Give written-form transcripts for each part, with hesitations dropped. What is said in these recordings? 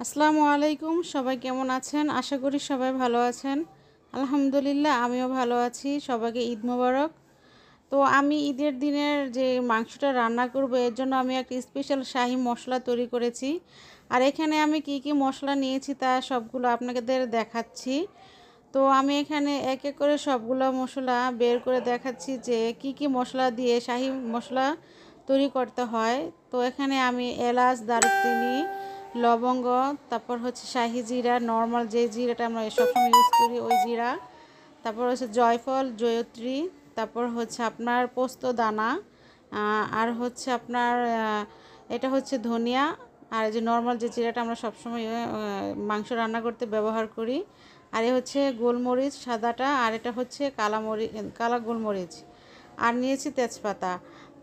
আসসালামু আলাইকুম। সবাই কেমন আছেন? আশা করি সবাই ভালো আছেন। আলহামদুলিল্লাহ আমিও ভালো আছি। সবাইকে ঈদ মোবারক। তো আমি ঈদের দিনের যে মাংসটা রান্না করব এর জন্য আমি একটা স্পেশাল শাহী মশলা তৈরি করেছি। আর এখানে আমি কি কি মশলা নিয়েছি তা সবগুলো আপনাদের দেখাচ্ছি। তো আমি এখানে এক এক করে সবগুলো মশলা বের করে দেখাচ্ছি যে কি কি মশলা দিয়ে শাহী মশলা তৈরি করতে হয়। তো এখানে আমি এলাচ, দারুচিনি, লবঙ্গ, তারপর হচ্ছে শাহি জিরা, নর্মাল যে জিরাটা আমরা সবসময় ইউজ করি ওই জিরা, তারপর হচ্ছে জয়ফল, জয়ত্রী, তারপর হচ্ছে আপনার পোস্ত দানা, আর হচ্ছে আপনার এটা হচ্ছে ধনিয়া, আর এই যে নর্মাল যে জিরাটা আমরা সবসময় মাংস রান্না করতে ব্যবহার করি, আর এ হচ্ছে গোলমরিচ সাদাটা, আর এটা হচ্ছে কালা গোলমরিচ, আর নিয়েছি তেজপাতা।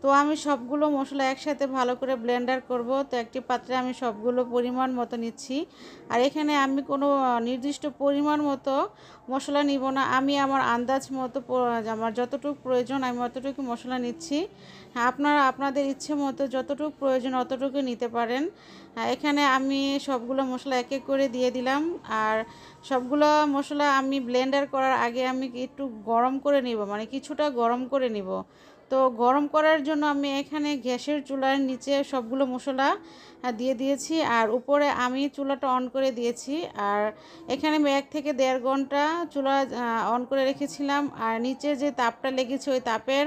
তো আমি সবগুলো মশলা একসাথে ভালো করে ব্লেন্ডার করব। তো একটি পাত্রে আমি সবগুলো পরিমাণ মতো নিচ্ছি। আর এখানে আমি কোনো নির্দিষ্ট পরিমাণ মতো মশলা নিব না, আমি আমার আন্দাজ মতো আমার যতটুকু প্রয়োজন আমি অতটুকু মশলা নিচ্ছি। আপনারা আপনাদের ইচ্ছে মতো যতটুকু প্রয়োজন অতটুকু নিতে পারেন। এখানে আমি সবগুলো মশলা এক এক করে দিয়ে দিলাম। আর সবগুলো মশলা আমি ব্লেন্ডার করার আগে আমি একটু গরম করে নিব, মানে কিছুটা গরম করে নিব। তো গরম করার জন্য আমি এখানে গ্যাসের চুলার নিচে সবগুলো মশলা দিয়ে দিয়েছি, আর উপরে আমি চুলাটা অন করে দিয়েছি। আর এখানে আমি 1 থেকে 1.5 ঘন্টা চুলা অন করে রেখেছিলাম। আর নিচে যে তাপটা লেগেছে ওই তাপের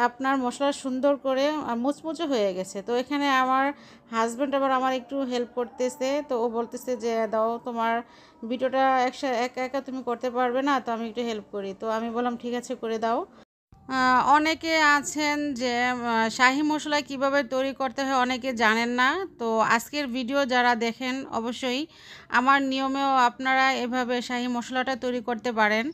আপনার মশলা সুন্দর করে মুচমুচে হয়ে গেছে। তো এখানে আমার হাজব্যান্ড আবার আমার একটু হেল্প করতেছে। তো ও বলতেছে যে দাও, তোমার ভিডিওটা একা একা তুমি করতে পারবে না, তো আমি একটু হেল্প করি। তো আমি বললাম ঠিক আছে, করে দাও। অনেকে আছেন যে শাহী মশলা কিভাবে তৈরি করতে হয় অনেকে জানেন না। তো আজকের ভিডিও যারা দেখেন অবশ্যই আমার নিয়মেও আপনারা এভাবে শাহী মশলাটা তৈরি করতে পারেন।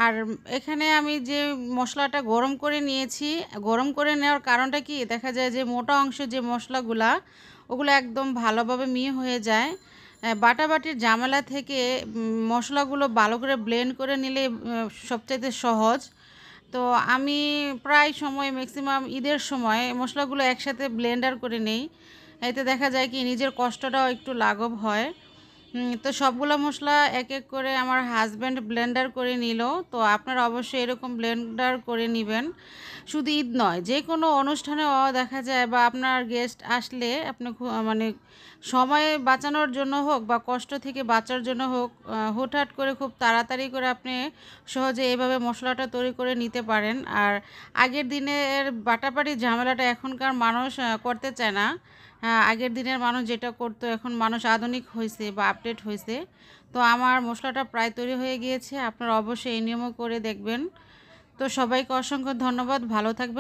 আর এখানে আমি যে মশলাটা গরম করে নিয়েছি, গরম করে নেওয়ার কারণটা কি, দেখা যায় যে মোটা অংশ যে মশলাগুলা ওগুলো একদম ভালোভাবে মিহি হয়ে যায়। বাটাবাটির ঝামেলা থেকে মশলাগুলো ভালো করে ব্লেন্ড করে নিলে সবচাইতে সহজ। তো আমি প্রায় সময় ম্যাক্সিমাম ঈদের সময় মশলাগুলো একসাথে ব্লেন্ডার করে নেই। এতে দেখা যায় কি নিজের কষ্টটাও একটু লাঘব হয়। তো সবগুলো মশলা এক এক করে আমার হাজব্যান্ড ব্লেন্ডার করে নিল। তো আপনারা অবশ্যই এরকম ব্লেন্ডার করে নেবেন। শুধু ঈদ নয়, যে কোনো অনুষ্ঠানেও দেখা যায় বা আপনার গেস্ট আসলে আপনি মানে সময় বাঁচানোর জন্য হোক বা কষ্ট থেকে বাঁচার জন্য হোক, হুটহাট করে খুব তাড়াতাড়ি করে আপনি সহজে এইভাবে মশলাটা তৈরি করে নিতে পারেন। আর আগের দিনের বাটাবাটি ঝামেলাটা এখনকার মানুষ করতে চায় না। আগের দিনের মানুষ যেটা করতো এখন মানুষ আধুনিক হয়েছে বা আপডেট হয়েছে। তো আমার মশলাটা প্রায় তৈরি হয়ে গিয়েছে, আপনারা অবশ্যই এই নিয়মও করে দেখবেন। তো সবাইকে অসংখ্য ধন্যবাদ, ভালো থাকবেন।